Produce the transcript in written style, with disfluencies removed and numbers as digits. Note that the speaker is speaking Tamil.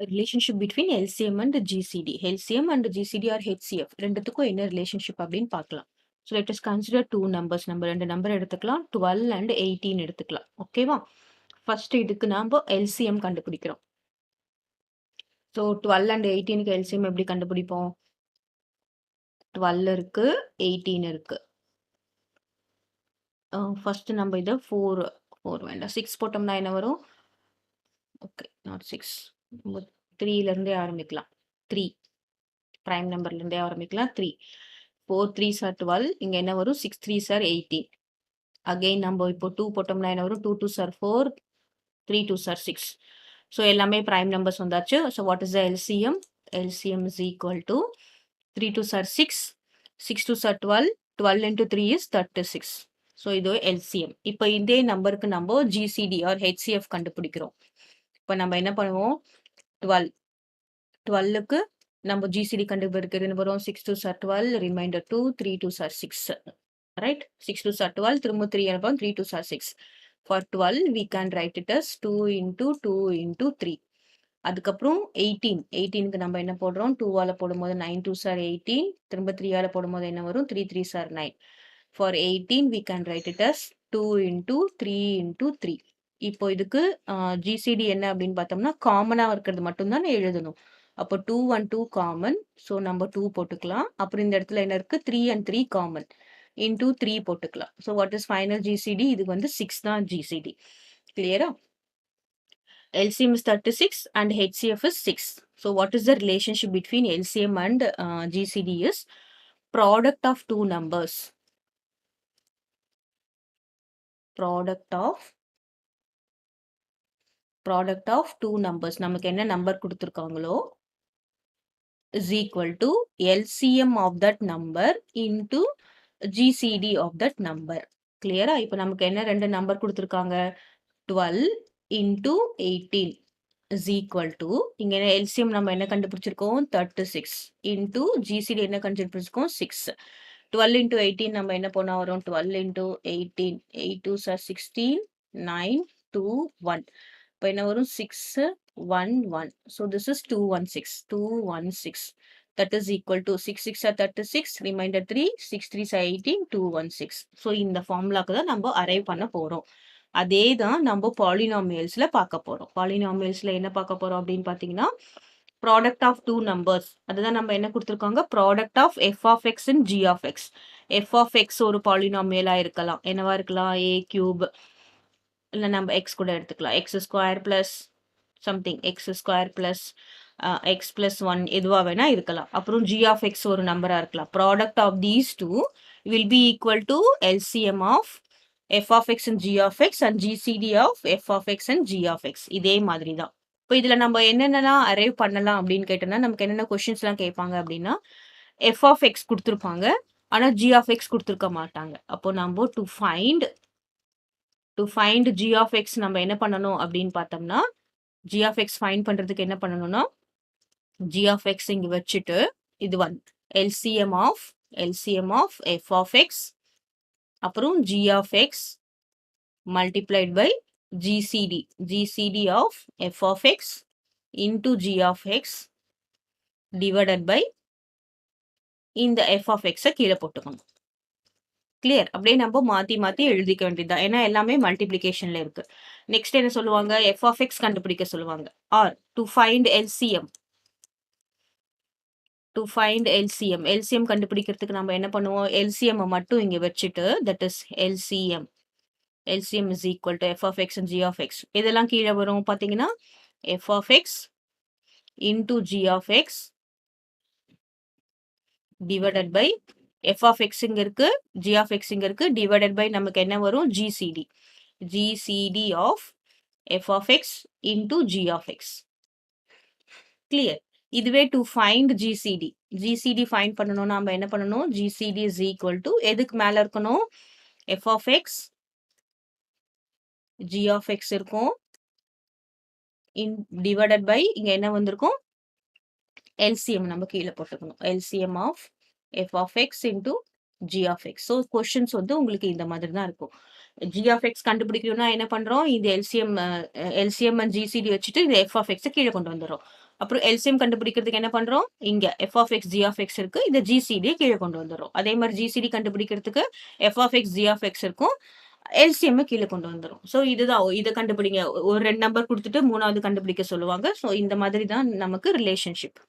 Relationship between LCM and GCD. LCM and GCD or HCF ரெண்டுத்துக்கும் என்ன ரிலேஷன்ஷிப் அப்படின்னு பார்க்கலாம். So let us consider two numbers. நம்ம ரெண்டு நம்பர் எடுத்துக்கலாம். 12 அண்ட் 18 எடுத்துக்கலாம். ஓகேவா? ஃபர்ஸ்ட் இதுக்கு நாம எல்சிஎம் கண்டுபிடிக்கிறோம். ஸோ 12 அண்ட் 18க்கு எல்சிஎம் எப்படி கண்டுபிடிப்போம்? 12 இருக்கு, 18 இருக்கு. ஃபர்ஸ்ட் நம்ம இதை 4 வேண்டாம், 6 போட்டோம்னா என்ன வரும்? ஓகே, நாட் 6, 3ல இருந்தே ஆரம்பிக்கலாம். 3 பிரைம் நம்பர்ல இருந்தே ஆரம்பிக்கலாம். 3 4 3s are 12. இங்க என்ன வரும்? 6 3s are 18. அகைன் நம்ம இப்போ 2 போட்டோம்னா என்ன வரும்? 2 2s are 4, 3 2s are 6. So எல்லாமே பிரைம் நம்பர்ஸ் வந்தாச்சு. So what is the LCM? LCM is equal to 3 2s are 6, 6 2s are 12, 12 into 3 is 36. So இது எல்சிஎம். இப்போ இதே நம்பருக்கு நம்ம ஜிசிடி ஆர் ஹெச்சிஎஃப் கண்டுபிடிக்கிறோம். இப்போ நம்ம என்ன பண்ணுவோம்? 12 12க்கு நம்ம ஜிசிடி கண்டுபிடிக்கிறது வரும். 6 2s are 12, remainder 2, 3 2s are 6. Right? 6 2s are 12, திரும்ப 3 அனுப்போம், 3 2s are 6. For 12 we can write it as 2 into 2 into 3. அதுக்கப்புறம் 18க்கு நம்ம என்ன போடுறோம்? 2ஆல போடும்போது 9 2s are 18, திரும்ப 3ஆல போடும்போது என்ன வரும்? 3 3s are 9. For 18 we can write it as 2 into 3 into 3. இப்போ இதுக்கு ஜிசிடி என்ன அப்படின்னு பார்த்தோம்னா காமனா இருக்கிறது மட்டும் தான் எழுதணும். அப்போ 2 and 2 காமன். ஸோ நம்ம 2 போட்டுக்கலாம். அப்புறம் இந்த இடத்துல என்ன இருக்கு? 3 and 3 காமன். இன்டூ 3 போட்டுக்கலாம். So what is final GCD? இது வந்து 6 தான் ஜிசிடி. கிளியரா? LCM is 36 and HCF is 6. So what is the relationship between LCM and GCD is product of two numbers. Product of two numbers. நமக்கு என்ன number கொடுத்திருக்காங்களோ is equal to LCM of that number into GCD of that number. கிளியரா? இப்போ நமக்கு என்ன ரெண்டு நம்பர் கொடுத்திருக்காங்க? 12 into 18 is equal to, இங்க LCM நம்ம என்ன கண்டுபிடிச்சிருக்கோம்? 36 into GCD என்ன கண்டுபிடிச்சிருக்கோம்? 6. 12 into 18 நம்ம என்ன பண்ணா வரும்? 12 into 18, 8 2s are 16, 9 2 1. இப்போ என்ன வரும்? 6 1 1. So this is 216. That is equal to 6 6 are 36, remainder 3, 6 3s are 18, 216. So இந்த ஃபார்முலாக்கு தான் நம்ம அரைவ் பண்ண போறோம். அதே தான் நம்ம பாலினாமியல்ஸ்ல பார்க்க போறோம். பாலினாமியல்ஸ்ல என்ன பார்க்க போறோம் அப்படின்னு பார்த்தீங்கன்னா ப்ராடக்ட் ஆஃப் டூ நம்பர்ஸ். அதுதான் நம்ம என்ன கொடுத்துருக்காங்க? Product of F of X and G of X. F of X ஒரு பாலினாமியலா இருக்கலாம். என்னவா இருக்கலாம்? ஏ கியூப், இல்லை நம்ம எக்ஸ் கூட எடுத்துக்கலாம். X square plus something, X square plus X plus 1 எதுவாக வேணா இருக்கலாம். அப்புறம் ஜி ஆஃப் எக்ஸ் ஒரு நம்பரா இருக்கலாம். Product of these two will be equal to LCM of f of x and g of x and gcd of f of x and g of x. இதே மாதிரி தான். இப்போ இதுல நம்ம என்னென்னலாம் அரைவ் பண்ணலாம் அப்படின்னு கேட்டோம்னா நமக்கு என்னென்ன கொஸ்டின்ஸ்லாம் கேட்பாங்க அப்படின்னா f of x கொடுத்துருப்பாங்க, ஆனா g of x கொடுத்துருக்க மாட்டாங்க. அப்போ நம்ம to find g of x நம்ம என்ன பண்ணணும் அப்படின்னு பார்த்தோம்னா g of x ஃபைண்ட் பண்றதுக்கு என்ன பண்ணணும்னா g of x இங்க வச்சுட்டு இது LCM of f of x அப்புறம் g of x multiplied by GCD of f of x into g of x divided by இந்த f of x கீழே போட்டுக்கணும். கிளியர்? அப்படியே நம்ம மாத்தி எழுதிக்க வேண்டியதுதான். ஏன்னா எல்லாமே மல்டிப்ளிகேஷன்ல இருக்கு. நெக்ஸ்ட் என்ன சொல்லுவாங்க? f of x கண்டுபிடிக்க சொல்லுவாங்க. ஆர் டு ஃபைண்ட் LCM கண்டுபிடிக்கிறதுக்கு நம்ம என்ன பண்ணுவோம்? LCM மட்டும் இங்க வச்சுட்டு that is LCM is equal to f of x and g of x. இதெல்லாம் கீழே வரும் பார்த்தீங்கன்னா f of x into g of x divided by f of x இங்க இருக்கு, g of x இங்க இருக்கு, divided by நமக்கு என்ன வரும்? GCD of f of x into g of x. Clear? இதுவே to find GCD find பண்ணணும். நாம என்ன பண்ணணும்? GCD is equal to எதுக்கு மேல இருக்கணும்? f of x g of x இருக்கும், divided by இங்க என்ன வந்திருக்கும்? LCM நம்ம கீழே போட்டுக்கணும். LCM of f of x into g of x. So questions வந்து உங்களுக்கு இந்த மாதிரி தான் இருக்கும். g of x கண்டுபிடிக்கணும்னா என்ன பண்றோம்? இந்த LCM and GCD வச்சுட்டு இந்த f of x கீழே கொண்டு வந்துடும். அப்புறம் எல்சிஎம் கண்டுபிடிக்கிறதுக்கு என்ன பண்றோம்? இங்க F of X, G of X இருக்கு. இத ஜிசிடிய கீழ கொண்டு வந்துர்றோம். அதே மாரி ஜிசிடி கண்டுபிடிக்கிறதுக்கு F of X, G of X இருக்கும். எல்சிஎம்ம கீழ கொண்டு வந்துரும். ஸோ இதுதான் இத கண்டுபிடிங்க. ஒரு 2 நம்பர் குடுத்துட்டு 3வது கண்டுபிடிக்க சொல்லுவாங்க. ஸோ இந்த மாதிரி தான் நமக்கு ரிலேஷன்ஷிப்.